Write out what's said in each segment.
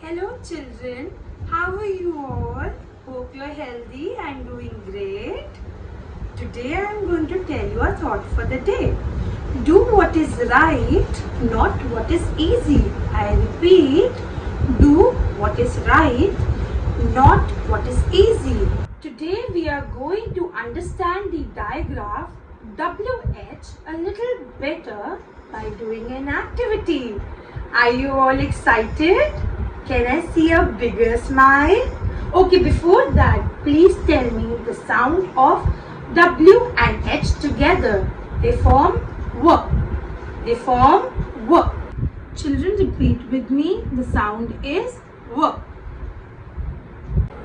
Hello children, how are you all? Hope you are healthy and doing great. Today I am going to tell you a thought for the day. Do what is right, not what is easy. I repeat, do what is right, not what is easy. Today we are going to understand the diagram WH a little better by doing an activity. Are you all excited? Can I see a bigger smile? Okay, before that, please tell me the sound of W and H together. They form W. They form W. Children, repeat with me. The sound is W.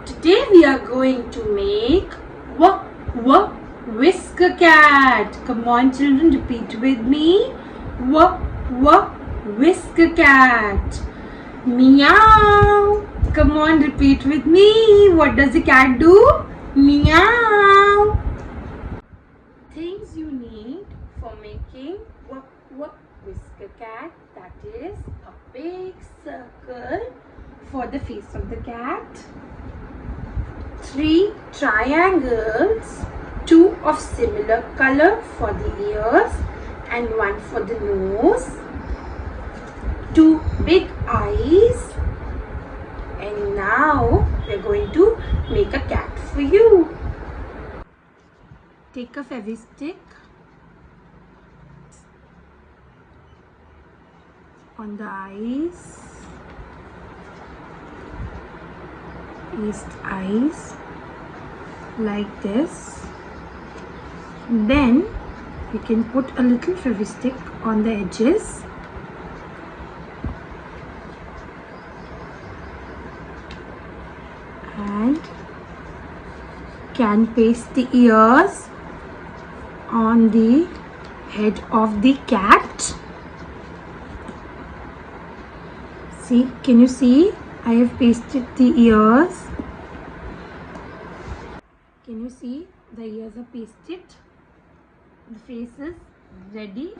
Today we are going to make whisker cat. Come on children, repeat with me. Whisker cat. Meow. Come on, repeat with me. What does a cat do? Meow. Things you need for making whisker cat. That is a big circle for the face of the cat. 3 triangles, 2 of similar color for the ears and 1 for the nose, 2 big eyes, and now we are going to make a cat for you. Take a fevistick on the eyes. East eyes like this. Then you can put a little fevistick on the edges. And can paste the ears on the head of the cat. See, can you see? I have pasted the ears. Can you see? The ears are pasted. The face is ready.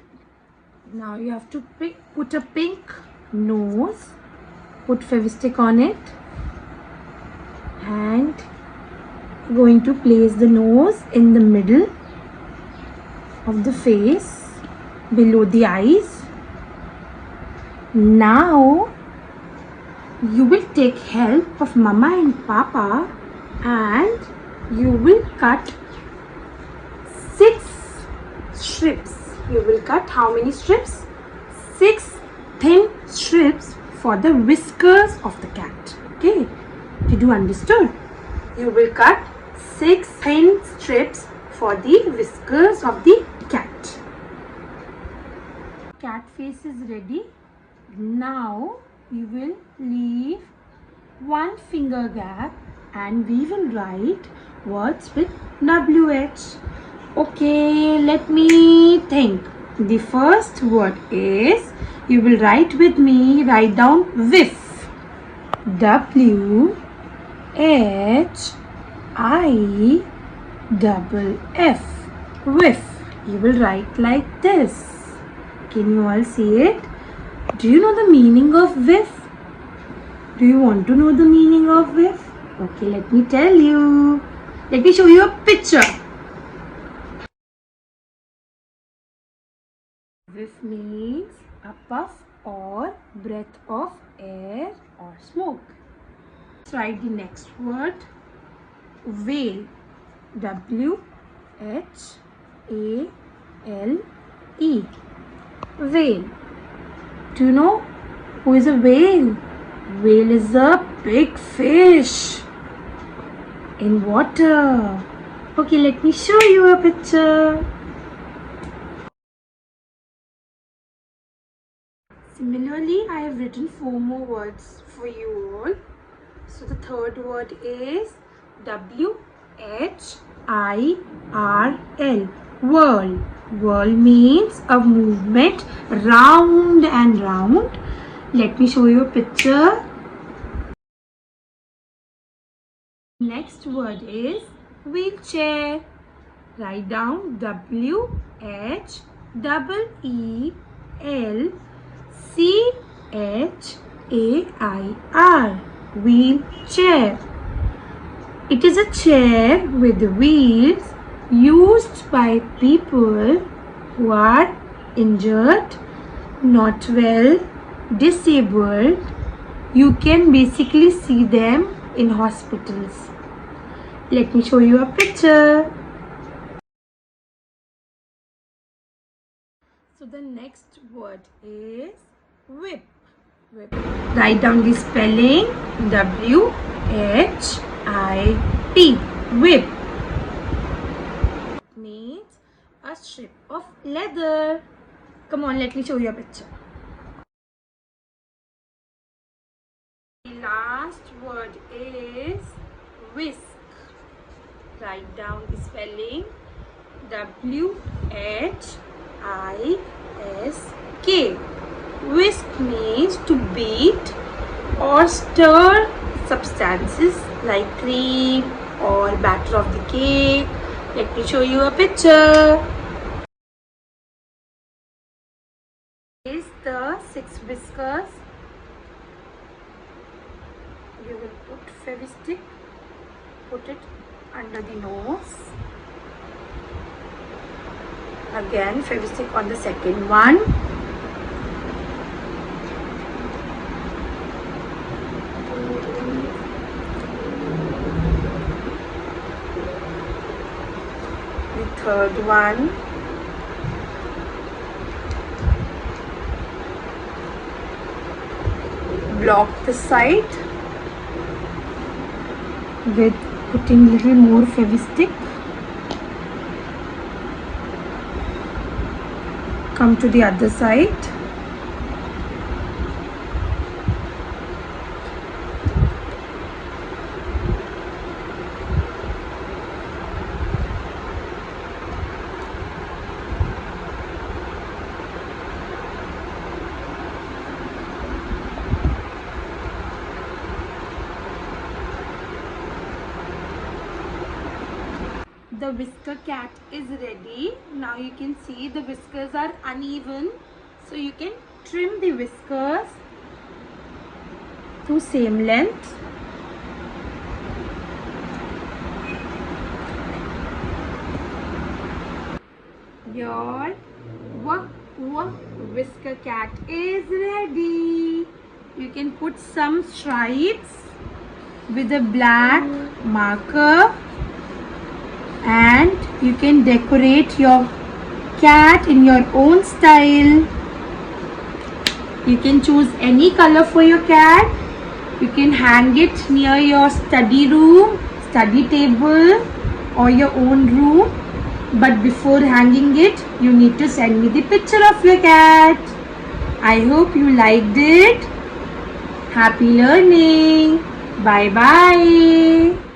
Now you have to put a pink nose. Put fevistick on it. And going to place the nose in the middle of the face, below the eyes. Now you will take help of Mama and Papa and you will cut 6 strips. You will cut how many strips? 6 thin strips for the whiskers of the cat. Okay, did you understood? You will cut 6 thin strips for the whiskers of the cat. Cat face is ready. Now we will leave 1 finger gap and we will write words with WH. Okay, let me think. The first word is, you will write with me, write down whiff. WHIFF. Whiff. You will write like this. Can you all see it? Do you know the meaning of whiff? Do you want to know the meaning of whiff? Okay, let me tell you. Let me show you a picture. Whiff means a puff or breath of air or smoke. Let's write the next word. Whale. WHALE. Whale. Do you know who is a whale? Whale is a big fish in water. Okay, let me show you a picture. Similarly, I have written 4 more words for you all. So the third word is WHIRL. Whirl. Whirl means a movement round and round. Let me show you a picture. Next word is wheelchair. Write down WHEELCHAIR. chair. Wheelchair. It is a chair with wheels used by people who are injured, not well, disabled. You can basically see them in hospitals. Let me show you a picture. So the next word is whip. Whip. Write down the spelling. W-H-I-P. Whip. Means a strip of leather. Come on, let me show you a picture. The last word is whisk. Write down the spelling. W-H-I-S-K. Whisk means to beat or stir substances like cream or batter of the cake. Let me show you a picture. Is the 6 whiskers. You will put Fevistick, put it under the nose. Again, Fevistick on the second one. The third one. Block the side with putting little more Fevistick. Come to the other side. The whisker cat is ready. Now you can see the whiskers are uneven, so you can trim the whiskers to same length. Your whisker cat is ready. You can put some stripes with a black marker, and you can decorate your cat in your own style. You can choose any color for your cat. You can hang it near your study room, study table, or your own room. But before hanging it, you need to send me the picture of your cat. I hope you liked it. Happy learning. Bye bye.